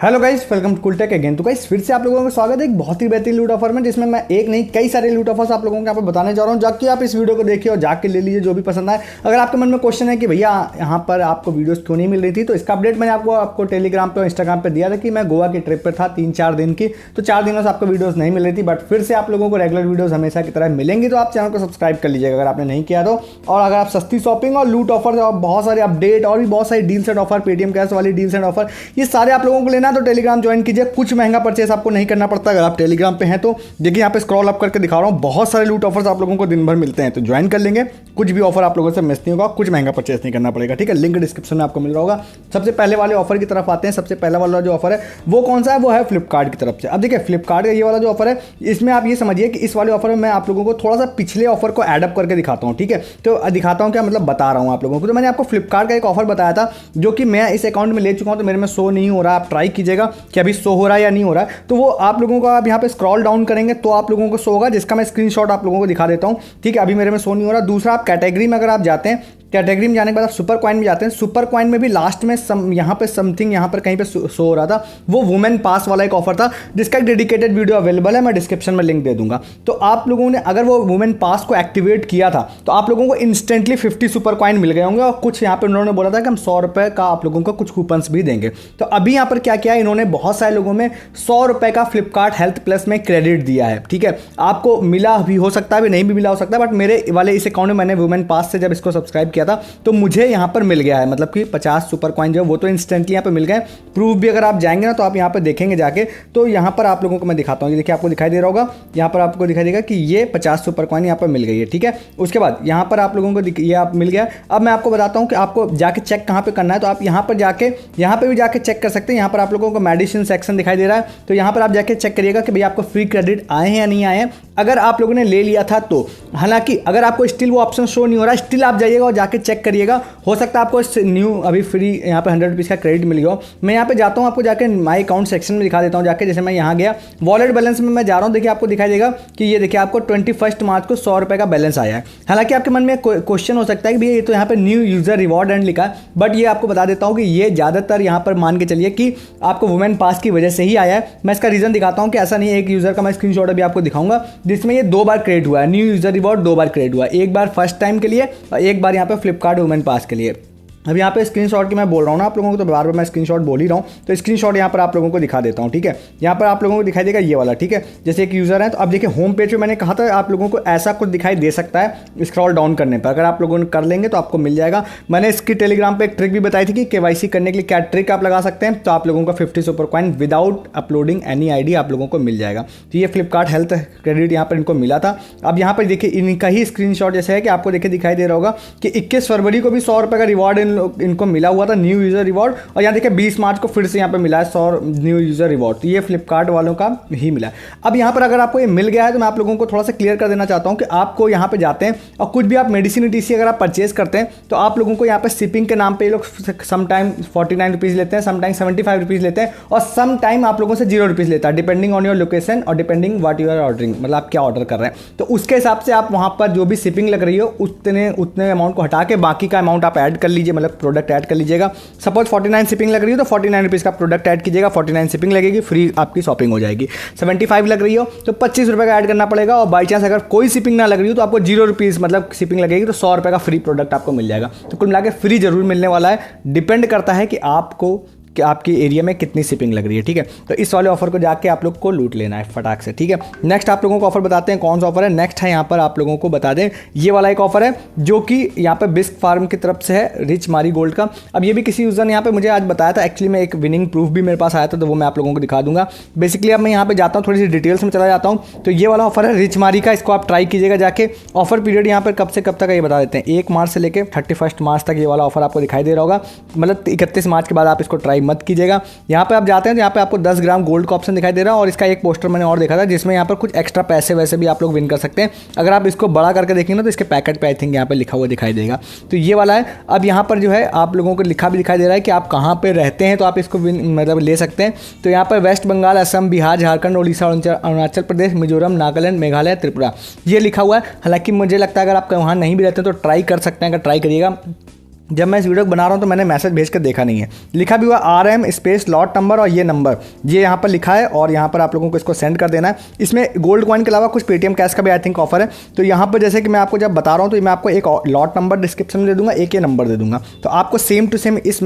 Hello guys, welcome to Cooltech again. तो guys फिर से आप लोगों का स्वागत है एक बहुत ही बेहतरीन लूट ऑफर में, जिसमें मैं एक नहीं कई सारे लूट ऑफर्स आप लोगों को यहाँ पर बताने जा रहा हूँ। जाके आप इस वीडियो को देखिए और जाके ले लीजिए जो भी पसंद आए। अगर आपके मन में क्वेश्चन है कि भैया यहाँ पर आपको वीडियोस क्यों नहीं मिल रही थी, तो इसका अपडेट मैंने आपको टेलीग्राम पर और इंस्टाग्राम पर दिया था कि मैं गोवा की ट्रिप पर था 3-4 दिन की, तो 4 दिनों से आपको वीडियोस नहीं मिल रही थी। बट फिर से आप लोगों को रेगुलर वीडियोस हमेशा की तरह मिलेंगी, तो आप चैनल को सब्सक्राइब कर लीजिएगा अगर आपने नहीं किया तो। और अगर आप सस्ती शॉपिंग और लूट ऑफर और बहुत सारे अपडेट और भी बहुत सारी deals and offer, Paytm cash वाली डील्स एंड ऑफर, ये सारे आप लोगों को लेना है तो टेलीग्राम ज्वाइन कीजिए। कुछ महंगा परचेस आपको नहीं करना पड़ता अगर आप टेलीग्राम पे हैं तो। देखिए यहाँ पे स्क्रॉल अप करके दिखा रहा हूँ, बहुत सारे लूट ऑफर्स आप लोगों को दिन भर मिलते हैं, तो ज्वाइन कर लेंगे। कुछ भी ऑफर आप लोगों से मिस नहीं होगा, कुछ महंगा परचेस नहीं करना पड़ेगा, ठीक है। लिंक डिस्क्रिप्शन में आपको मिल रहा होगा। सबसे पहले वाले ऑफर की तरफ आते हैं। सबसे पहला वाला जो ऑफर है वो कौन सा है, वो है फ्लिपकार्ट की तरफ से। अब देखिए फ्लिपकार्ट का ये वाला जो ऑफर है, इसमें आप ये समझिए कि इस वाले ऑफर में मैं आप लोगों को थोड़ा सा पिछले ऑफर को एडअप करके दिखाता हूँ, ठीक है। तो दिखाता हूँ क्या मतलब बता रहा हूँ आप लोगों को। तो मैंने आपको फ्लिपकार्ट का एक ऑफर बताया था जो कि मैं इस अकाउंट में ले चुका हूँ, तो मेरे में शो नहीं हो रहा। आप ट्राई कीजिएगा कि अभी शो हो रहा है या नहीं हो रहा है। तो वो आप लोगों को आप यहाँ पे स्क्रॉल डाउन करेंगे तो आप लोगों को शो होगा, जिसका मैं स्क्रीनशॉट आप लोगों को दिखा देता हूँ, ठीक है। अभी मेरे में शो नहीं हो रहा। दूसरा, आप कैटेगरी में अगर आप जाते हैं, कैटेगरी में जाने के बाद आप सुपर कॉइन में जाते हैं। सुपर कॉइन में भी लास्ट में यहाँ पे समथिंग यहाँ पर कहीं पे शो हो रहा था, वो वुमेन पास वाला एक ऑफर था, जिसका एक डेडिकेटेड वीडियो अवेलेबल है, मैं डिस्क्रिप्शन में लिंक दे दूंगा। तो आप लोगों ने अगर वो वुमेन पास को एक्टिवेट किया था तो आप लोगों को इंस्टेंटली 50 सुपर कॉइन मिल गए होंगे। और कुछ यहाँ पर उन्होंने बोला था कि हम 100 रुपये का आप लोगों को कुछ कूपन्स भी देंगे। तो अभी यहाँ पर क्या किया है इन्होंने, बहुत सारे लोगों में 100 रुपये का फ्लिपकार्ट हेल्थ प्लस में क्रेडिट दिया है, ठीक है। आपको मिला भी हो सकता है, नहीं भी मिला हो सकता है, बट मेरे वाले इस अकाउंट में मैंने वुमेन पास से जब इसको सब्सक्राइब किया था तो मुझे यहाँ पर मिल गया है, मतलब कि 50 सुपर कॉइन जो वो तो इंस्टेंटली यहाँ पे मिल गए। प्रूफ भी अगर आप जाएंगे ना तो आप यहाँ पर देखेंगे जाके, तो यहाँ पर आप लोगों को मैं दिखाता हूँ। ये देखिए आपको दिखाई दे रहा होगा, यहाँ पर आपको दिखाई देगा कि ये 50 सुपर कॉइन यहाँ पर मिल गई है, ठीक है। उसके बाद यहाँ पर आप लोगों को ये आप मिल गया। अब मैं आपको बताता हूँ कि आपको जाके चेक कहाँ पे करना है। तो आप यहाँ पर जाके यहाँ पे भी जाके चेक कर सकते हैं। यहाँ पर आप लोगों को मेडिसिन सेक्शन दिखाई दे रहा है, तो यहाँ पर आप जाके चेक करिएगा कि भाई आपको फ्री क्रेडिट आए हैं या नहीं आए हैं। अगर आप लोगों ने ले लिया था तो, हालांकि अगर आपको स्टिल वो ऑप्शन शो नहीं हो रहा, स्टिल आप जाइएगा और जाके चेक करिएगा। हो सकता है आपको न्यू अभी फ्री यहाँ पे 100 रुपीज़ का क्रेडिट मिल गया। मैं यहाँ पे जाता हूँ, आपको जाके माई अकाउंट सेक्शन में दिखा देता हूँ जाके। जैसे मैं यहाँ गया, वॉलेट बैलेंस में मैं जा रहा हूँ, देखिए आपको दिखाई देगा कि ये देखिए आपको 21 मार्च को 100 रुपये का बैलेंस आया है। हालांकि आपके मन में क्वेश्चन हो सकता है कि भैया ये तो यहाँ पे न्यू यूजर रिवॉर्ड एंड लिखा है, बट ये आपको बता देता हूँ कि ये ज़्यादातर यहाँ पर मान के चलिए कि आपको वुमेन पास की वजह से ही आया है। मैं इसका रीज़न दिखाता हूँ कि ऐसा नहीं है। एक यूज़र का मैं स्क्रीनशॉट अभी आपको दिखाऊंगा जिसमें ये 2 बार क्रिएट हुआ है। न्यू यूजर रिवॉर्ड 2 बार क्रिएट हुआ है, एक बार फर्स्ट टाइम के लिए और एक बार यहाँ पे फ्लिपकार्ट वुमेन पास के लिए। अब यहाँ पे स्क्रीनशॉट की मैं बोल रहा हूँ ना आप लोगों को, तो बार बार मैं स्क्रीनशॉट बोल ही रहा हूँ, तो स्क्रीनशॉट यहाँ पर आप लोगों को दिखा देता हूँ, ठीक है। यहाँ पर आप लोगों को दिखाई देगा ये वाला, ठीक है। जैसे एक यूज़र है, तो अब देखिए होम पेज पे मैंने कहा था आप लोगों को ऐसा कुछ दिखाई दे सकता है स्क्रॉल डाउन करने पर। अगर आप लोगों ने कर लेंगे तो आपको मिल जाएगा। मैंने इसकी टेलीग्राम पर एक ट्रिक भी बताई थी कि KYC करने के लिए क्या ट्रिक आप लगा सकते हैं, तो आप लोगों का 50 super coin without uploading any ID आप लोगों को मिल जाएगा। तो ये फ्लिपकार्ट हेल्थ क्रेडिट यहाँ पर इनको मिला था। अब यहाँ पर देखिए इनका ही स्क्रीनशॉट जैसे है कि आपको देखिए दिखाई दे रहा होगा कि 21 फरवरी को भी 100 रुपये का रिवॉर्ड इनको मिला हुआ था, न्यू यूजर रिवॉर्ड। और यहाँ देखिए 20 मार्च को फिर से यहाँ पे मिला है 100 न्यू यूजर रिवॉर्ड। तो ये फ्लिपकार्ट वालों का ही मिला है। अब यहाँ पर अगर आपको ये मिल गया है तो मैं आप लोगों को थोड़ा सा क्लियर कर देना चाहता हूँ कि आपको यहाँ पे जाते हैं और कुछ भी आप मेडिसिन ETC अगर आप परचेज करते हैं तो आप लोगों को यहाँ पे शिपिंग के नाम पे ये लोग समटाइम 49 रुपीज़ लेते हैं, समटाइम 75 रुपीज़ लेते हैं, और सम टाइम आप लोगों से 0 रुपीज़ लेता है, डिपेंडिंग ऑन योर लोकेशन और depending what you are ordering, मतलब आप क्या ऑर्डर कर रहे हैं। तो उसके हिसाब से आप वहाँ पर जो भी शिपिंग लग रही हो उतने अमाउंट को हटा के बाकी का अमाउंट आप ऐड कर लीजिए, मतलब प्रोडक्ट ऐड कर लीजिएगा। सपोज 49 शिपिंग लग रही है तो 49 रुपीज़ का प्रोडक्ट ऐड कीजिएगा, 49 शिपिंग लगेगी, फ्री आपकी शॉपिंग हो जाएगी। 75 लग रही हो तो 25 रुपये का ऐड करना पड़ेगा, और बाई चांस अगर कोई शिपिंग ना लग रही हो तो आपको 0 रुपीज़ मतलब शिपिंग लगेगी, तो 100 रुपये का फ्री प्रोडक्ट आपको मिल जाएगा। तो कुल मिला के फ्री जरूर मिलने वाला है, डिपेंड करता है कि आपको कि आपकी एरिया में कितनी शिपिंग लग रही है, ठीक है। तो इस वाले ऑफर को जाके आप लोग को लूट लेना है फटाक से, ठीक है। नेक्स्ट आप लोगों को ऑफर बताते हैं कौन सा ऑफर है। नेक्स्ट है यहाँ पर आप लोगों को बता दें ये वाला एक ऑफर है जो कि यहाँ पर बिस्क फार्म की तरफ से है, रिच मारी गोल्ड का। अब ये भी किसी यूज़र ने यहाँ पे मुझे आज बताया था, एक्चुअली में एक विनिंग प्रूफ भी मेरे पास आया था, तो वो मैं आप लोगों को दिखा दूंगा। बेसिकली अब मैं यहाँ पे जाता हूँ, थोड़ी सी डिटेल्स में चला जाता हूँ। तो ये वाला ऑफर है रिच मारी का, इसको आप ट्राई कीजिएगा जाके। ऑफर पीरियड यहाँ पर कब से कब तक है ये बता देते हैं, 1 मार्च से लेकर 31 मार्च तक ये वाला ऑफर आपको दिखाई दे रहा होगा, मतलब 31 मार्च के बाद आप इसको ट्राई मत कीजिएगा। यहाँ पे आप जाते हैं तो यहाँ पे आपको 10 ग्राम गोल्ड का ऑप्शन दिखाई दे रहा है, और इसका एक पोस्टर मैंने और देखा था जिसमें यहाँ पर कुछ एक्स्ट्रा पैसे वैसे भी आप लोग विन कर सकते हैं। अगर आप इसको बड़ा करके देखेंगे ना तो इसके पैकेट पे आई थिंक यहाँ पे लिखा हुआ दिखाई देगा। तो ये वाला है। अब यहाँ पर जो है आप लोगों को लिखा भी दिखाई दे रहा है कि आप कहाँ पे रहते हैं, तो आप इसको मतलब ले सकते हैं। तो यहाँ पर वेस्ट बंगाल, असम, बिहार, झारखंड, उड़ीसा, अरुणाचल प्रदेश, मिजोरम, नागालैंड, मेघालय, त्रिपुरा, ये लिखा हुआ है। हालांकि मुझे लगता है अगर आप वहाँ नहीं भी रहते तो ट्राई कर सकते हैं, अगर ट्राई करिएगा जब मैं इस वीडियो को बना रहा हूँ तो मैंने मैसेज भेज कर देखा नहीं है, लिखा भी हुआ RM स्पेस लॉट नंबर और ये नंबर ये यहाँ पर लिखा है और यहाँ पर आप लोगों को इसको सेंड कर देना है। इसमें गोल्ड कॉइन के अलावा कुछ पेटीएम कैश का भी आई थिंक ऑफर है। तो यहाँ पर जैसे कि मैं आपको जब बता रहा हूँ तो मैं आपको एक लॉट नंबर डिस्क्रिप्शन में दे दूंगा, एक ये नंबर दे दूंगा, तो आपको सेम टू सेम इस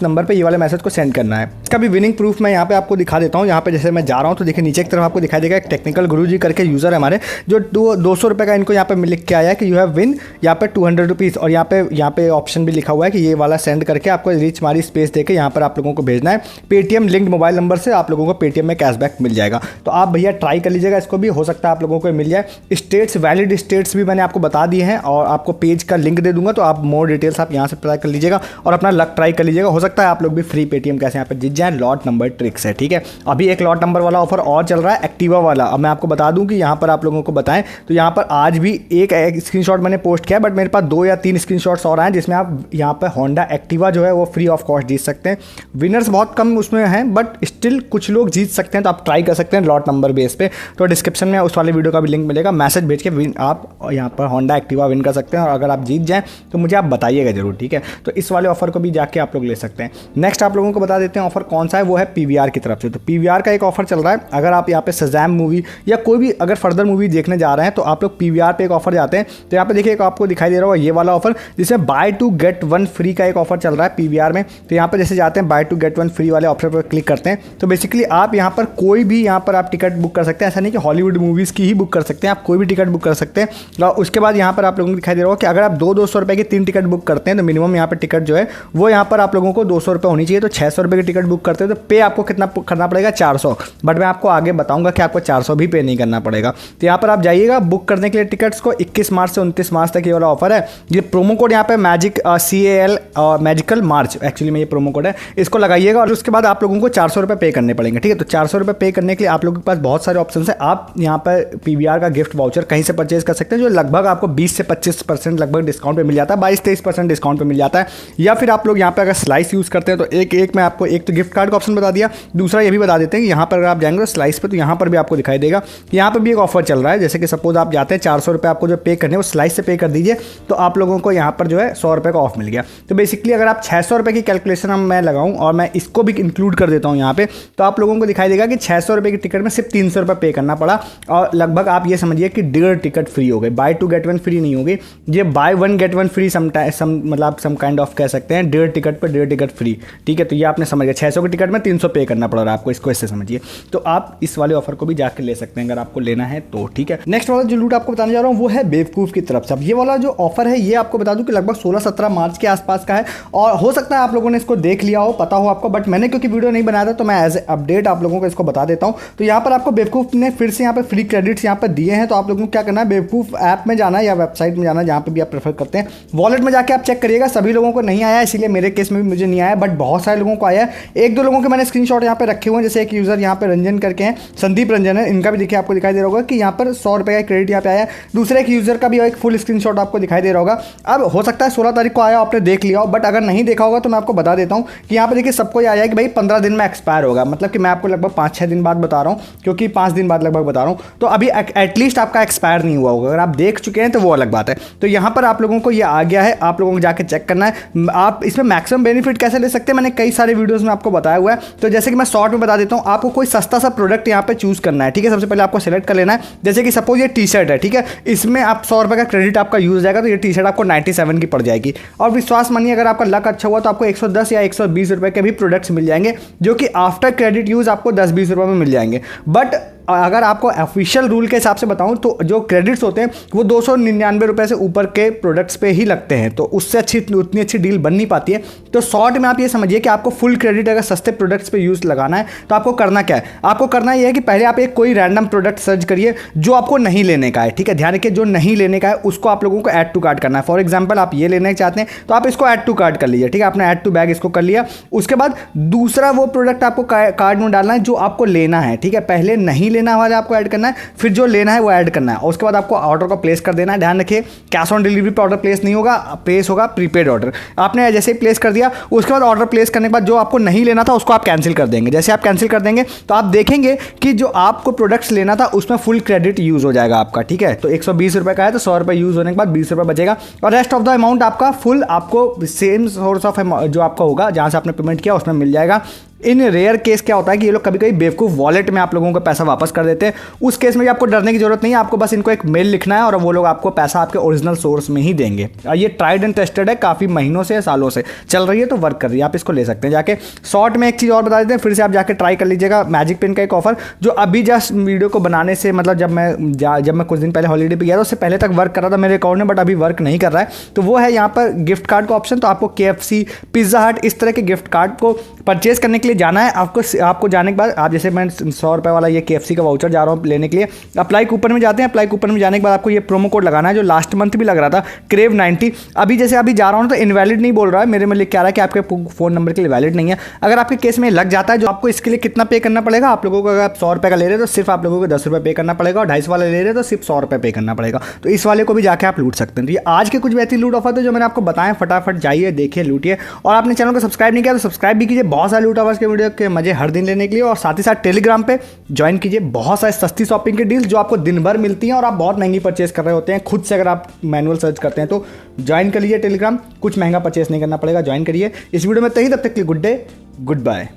नंबर पर ये वाले मैसेज को सेंड करना है। इसका भी विनिंग प्रूफ मैं यहाँ पे आपको दिखा देता हूँ। यहाँ पे जैसे मैं जा रहा हूँ तो देखिए नीचे की तरफ आपको दिखाई देगा एक टेक्निकल गुरुजी करके यूज़र है हमारे, जो 200 रुपये का इनको यहाँ पे लिख के आया है कि यू हैव विन यहाँ पे 200 रुपीज़, और यहाँ पे ऑप्शन भी लिखा हुआ है कि ये वाला सेंड करके आपको रीच मारी स्पेस देके यहाँ पर आप लोगों को भेजना है। पेटीएम लिंक्ड मोबाइल नंबर से आप लोगों को पेटीएम में कैशबैक मिल जाएगा। तो आप भैया ट्राई कर लीजिएगा, इसको भी हो सकता है आप लोगों को मिल जाए। स्टेट्स, वैलिड स्टेट्स भी मैंने आपको बता दिए हैं और आपको पेज का लिंक दे दूंगा, तो आप मोर डिटेल्स आप यहाँ से ट्राई कर लीजिएगा और अपना लक ट्राई कर लीजिएगा। हो सकता है आप लोग भी फ्री पेटीएम कैसे यहाँ पर जीत जाए। लॉट नंबर ट्रिक्स है, ठीक है। अभी एक लॉट नंबर वाला ऑफर और चल रहा है, एक्टिवा वाला। अब मैं आपको बता दूं कि यहाँ पर आप लोगों को बताएं तो यहाँ पर आज भी एक स्क्रीनशॉट मैंने पोस्ट किया, बट मेरे पास 2 या 3 स्क्रीनशॉट्स और आए जिसमें आप यहाँ पर होंडा एक्टिवा जो है वो फ्री ऑफ कॉस्ट जीत सकते हैं। विनर्स बहुत कम उसमें हैं बट स्टिल कुछ लोग जीत सकते हैं, तो आप ट्राई कर सकते हैं लॉट नंबर बेस पे। तो डिस्क्रिप्शन में उस वाले वीडियो का भी लिंक मिलेगा, मैसेज भेज के आप यहाँ पर होंडा एक्टिवा विन कर सकते हैं। और अगर आप जीत जाएँ तो मुझे आप बताइएगा जरूर, ठीक है। तो इस वाले ऑफर को भी जाके आप लोग ले सकते हैं। नेक्स्ट आप लोगों को बता देते हैं ऑफर कौन सा है, वो है PVR की तरफ से। तो PVR का एक ऑफर चल रहा है, अगर आप यहाँ पे शज़ैम मूवी या कोई भी अगर फर्दर मूवी देखने जा रहे हैं तो आप लोग PVR पे एक ऑफर जाते हैं। तो यहाँ पे देखिए आपको दिखाई दे रहा होगा ये वाला ऑफर, जिसमें बाय 2 गेट 1 फ्री का एक ऑफर चल रहा है PVR में। तो यहाँ पर जैसे जाते हैं बाय 2 गेट 1 फ्री वाले ऑफर पर क्लिक करते हैं तो बेसिकली आप यहाँ पर कोई भी यहाँ पर आप टिकट बुक कर सकते हैं। ऐसा नहीं कि हॉलीवुड मूवीज़ की ही बुक कर सकते हैं, आप कोई भी टिकट बुक कर सकते हैं। और उसके बाद यहाँ पर आप लोगों को दिखाई दे रहा होगा कि अगर आप 200 रुपये की 3 टिकट बुक करते हैं तो मिनिमम यहाँ पर टिकट जो है वो यहाँ पर आप लोगों को 200 रुपये होनी चाहिए। तो 600 रुपये की टिकट बुक करते हैं तो पे आपको कितना करना पड़ेगा, 400। बट मैं आपको आगे बताऊंगा कि आपको 400 भी पे नहीं करना पड़ेगा। तो यहाँ पर आप जाइएगा बुक करने के लिए टिकट्स को। 21 मार्च से 29 मार्च तक ये वाला ऑफर है। ये प्रोमो कोड यहाँ पे मैजिक CAL मैजिकल मार्च एक्चुअली में ये प्रोमो कोड है, इसको लगाइएगा और उसके बाद आप लोगों को 400 रुपये पे करने पड़ेंगे, ठीक है। तो 400 रुपये पे करने के लिए आप लोगों के पास बहुत सारे ऑप्शन है। आप यहाँ पर PVR का गिफ्ट वाउचर कहीं से परचेज कर सकते हैं, जो लगभग आपको 20 से 25% लगभग डिस्काउंट पे मिल जाता है, 22-23% डिस्काउंट पे मिल जाता है। या फिर आप लोग यहाँ पे अगर स्लाइस यूज़ करते हैं तो एक मैं आपको एक तो गिफ्ट कार्ड का ऑप्शन बता दिया, दूसरा ये भी बता देते हैं कि यहाँ पर अगर आप जाएंगे तो स्लाइस पे, तो यहाँ पर भी आपको दिखाई देगा यहाँ पर भी एक ऑफर चल रहा है। जैसे कि सपोज आप जाते हैं 400 रुपये आपको जो पे करने हैं वो स्लाइस से पे कर दीजिए, तो आप लोगों को यहाँ पर जो है 100 रुपये का ऑफ मिल गया। तो बेसिकली अगर आप 600 रुपये की कैलकुलेशन मैं लगाऊँ और मैं इसको भी इंक्लूड कर देता हूँ यहाँ पे, तो आप लोगों को दिखाई देगा कि 600 रुपये की टिकट में सिर्फ 300 रुपये पे करना पड़ा और लगभग आप ये समझिए कि 1.5 टिकट फ्री हो गए। बाय 2 गेट 1 फ्री नहीं होगी, ये बाय 1 गेट 1 फ्री मतलब सम काइंड ऑफ कह सकते हैं, 1.5 टिकट पर 1.5 टिकट फ्री, ठीक है। तो ये आपने समझ गया, 600 की टिकट में 300 पे करना पड़ रहा है आपको, इसको ऐसे समझिए। तो आप इस वाले ऑफर को भी जाकर ले सकते हैं अगर आपको लेना है तो, ठीक है। नेक्स्ट वाला जो लूट आपको बताने जा रहा हूँ वो है बेवकूफ़ की तरफ से। अब ये वाला जो ऑफर है ये आपको बता दूं कि लगभग 16-17 मार्च के आसपास का है और हो सकता है आप लोगों ने इसको देख लिया हो, पता हो आपको, बट मैंने क्योंकि वीडियो नहीं बनाया था तो मैं एज ए अपडेट आप लोगों को इसको बता देता हूँ। तो यहाँ पर आपको बेवकूफ़ ने फिर से यहाँ पर फ्री क्रेडिट्स यहाँ पर दिए हैं। तो आप लोगों को क्या करना है, बेवकूफ़ ऐप में जाना है या वेबसाइट में जाना है, जहाँ पर भी आप प्रेफर करते हैं। वॉलेट में जाकर आप चेक करिएगा, सभी लोगों को नहीं आया, इसीलिए मेरे केस में भी मुझे नहीं आया, बट बहुत सारे लोगों को आया है। 1-2 लोगों के मैंने स्क्रीनशॉट यहाँ पे रखे हुए हैं, जैसे एक यूज़र यहाँ पे रंजन करके हैं, संदीप रंजन है, इनका भी देखिए आपको दिखाई दे रहा होगा कि यहाँ पर 100 रुपये का क्रेडिट यहाँ पे आया है। दूसरे एक यूज़र का भी एक फुल स्क्रीनशॉट आपको दिखाई दे रहा होगा। अब हो सकता है 16 तारीख को आया, आपने देख लिया हो, बट अगर नहीं देखा होगा तो मैं आपको बता देता हूँ कि यहाँ पे देखिए सबको आया है कि भाई 15 दिन में एक्सपायर होगा। मतलब कि मैं आपको लगभग 5-6 दिन बाद बता रहा हूँ, क्योंकि 5 दिन बाद लगभग बता रहा हूँ, तो अभी एटलीस्ट आपका एक्सपायर नहीं हुआ होगा। अगर आप देख चुके हैं तो वो अलग बात है। तो यहाँ पर आप लोगों को ये आ गया है, आप लोगों को जाकर चेक करना है। आप इसमें मैक्सिमम बेनिफिट कैसे ले सकते हैं मैंने कई सारे वीडियोज़ में आपको बताया हुआ है। तो जैसे कि मैं शॉर्ट में बता देता हूँ, आपको कोई सस्ता सा प्रोडक्ट यहाँ पे चूज़ करना है, ठीक है। सबसे पहले आपको सेलेक्ट कर लेना है, जैसे कि सपोज ये टी-शर्ट है, ठीक है, इसमें आप 100 रुपये का क्रेडिट आपका यूज़ जाएगा, तो ये टी-शर्ट आपको 97 की पड़ जाएगी। और विश्वास मानिए अगर आपका लक अच्छा हुआ तो आपको 110 या 120 रुपये के भी प्रोडक्ट्स मिल जाएंगे, जो कि आफ्टर क्रेडिट यूज़ आपको 10-20 रुपये में मिल जाएंगे। बट अगर आपको ऑफिशियल रूल के हिसाब से बताऊं तो जो क्रेडिट्स होते हैं वो 299 रुपये से ऊपर के प्रोडक्ट्स पे ही लगते हैं, तो उससे उतनी अच्छी डील बन नहीं पाती है। तो शॉर्ट में आप ये समझिए कि आपको फुल क्रेडिट अगर सस्ते प्रोडक्ट्स पे यूज़ लगाना है तो आपको करना क्या है, आपको करना ये है कि पहले आप एक कोई रैंडम प्रोडक्ट सर्च करिए जो आपको नहीं लेने का है, ठीक है। ध्यान रखिए, जो नहीं लेने का है उसको आप लोगों को ऐड टू कार्ट करना है। फॉर एग्जाम्पल आप ये लेना चाहते हैं तो आप इसको ऐड टू कार्ट कर लीजिए, ठीक है। आपने ऐड टू बैग इसको कर लिया, उसके बाद दूसरा वो प्रोडक्ट आपको कार्ड में डालना है जो आपको लेना है, ठीक है। पहले नहीं लेना वाला आपको ऐड करना है, फिर जो लेना है वो ऐड करना है, और उसके बाद आपको ऑर्डर को प्लेस कर देना है। ध्यान रखिए कैश ऑन डिलीवरी पर ऑर्डर प्लेस नहीं होगा, प्लेस होगा प्रीपेड ऑर्डर। आपने जैसे ही प्लेस कर दिया उसके बाद ऑर्डर प्लेस करने के बाद जो आपको नहीं लेना था उसको आप कैंसिल कर देंगे। जैसे आप कैंसिल कर देंगे तो आप देखेंगे कि जो आपको प्रोडक्ट्स लेना था उसमें फुल क्रेडिट यूज हो जाएगा आपका, ठीक है। तो 120 रुपये का है तो 100 रुपये यूज होने के बाद 20 रुपये बचेगा, और रेस्ट ऑफ द अमाउंट आपका फुल आपको सेम सोर्स ऑफ जो आपका होगा जहाँ से आपने पेमेंट किया उसमें मिल जाएगा। इन रेयर केस क्या होता है कि ये लोग कभी कभी बेवकूफ़ वॉलेट में आप लोगों को पैसा वापस कर देते हैं। उस केस में भी आपको डरने की जरूरत नहीं है, आपको बस इनको एक मेल लिखना है और वो लोग आपको पैसा आपके ओरिजिनल सोर्स में ही देंगे। और ये ट्राइड एंड टेस्टेड है, काफ़ी महीनों से सालों से चल रही है, तो वर्क कर रही है, आप इसको ले सकते हैं। जाके शॉर्ट में एक चीज़ और बता देते हैं, फिर से आप जाके ट्राई कर लीजिएगा। मैजिक पेन का एक ऑफर जो अभी जस्ट वीडियो को बनाने से मतलब जब मैं कुछ दिन पहले हॉलीडे पे गया था उससे पहले तक वर्क कर रहा था मेरे अकाउंट में, बट अभी वर्क नहीं कर रहा है। तो वो है यहाँ पर गिफ्ट कार्ड का ऑप्शन। तो आपको KFC, पिज्जा हट इस तरह के गिफ्ट कार्ड को परचेज करने के लिए जाना है। आपको जाने के बाद आप जैसे मैं 100 रुपये वाला ये KFC का वाउचर जा रहा हूँ लेने के लिए, अप्लाई कूपन में जाते हैं। अप्लाई कूपन में जाने के बाद आपको ये प्रोमो कोड लगाना है जो लास्ट मंथ भी लग रहा था, क्रेव 90। अभी जैसे अभी जा रहा हूँ तो इनवैलिड नहीं बोल रहा है, मेरे में लिख के आ रहा है कि आपके फ़ोन नंबर के लिए वैलिड नहीं है। अगर आपके केस में लग जाता है, जो आपको इसके लिए कितना पे करना पड़ेगा आप लोगों को, अगर आप 100 रुपये का ले रहे हो तो सिर्फ आप लोगों को 10 रुपये पे करना पड़ेगा, और 250 वाला ले रहे हो तो सिर्फ 100 रुपये पे करना पड़ेगा। तो इस वाले को भी जाके आप लूट सकते हैं। तो ये आज के कुछ बेहतरीन लूट ऑफर थे जो मैंने आपको बताया, फटाफट जाइए देखिए लूटिए। और आपने चैनल को सब्सक्राइब नहीं किया तो सब्सक्राइब भी कीजिए, बहुत सारे लूट ऑफर्स के वीडियो के मजे हर दिन लेने के लिए। और साथ ही साथ टेलीग्राम पे ज्वाइन कीजिए, बहुत सारे सस्ती शॉपिंग की डील्स जो आपको दिन भर मिलती हैं और आप बहुत महंगी परचेस कर रहे होते हैं खुद से। अगर आप मैनुअल सर्च करते हैं तो ज्वाइन कर लीजिए टेलीग्राम, कुछ महंगा परचेस नहीं करना पड़ेगा, ज्वाइन करिए। इस वीडियो में तब तक के लिए गुड डे, गुड बाय।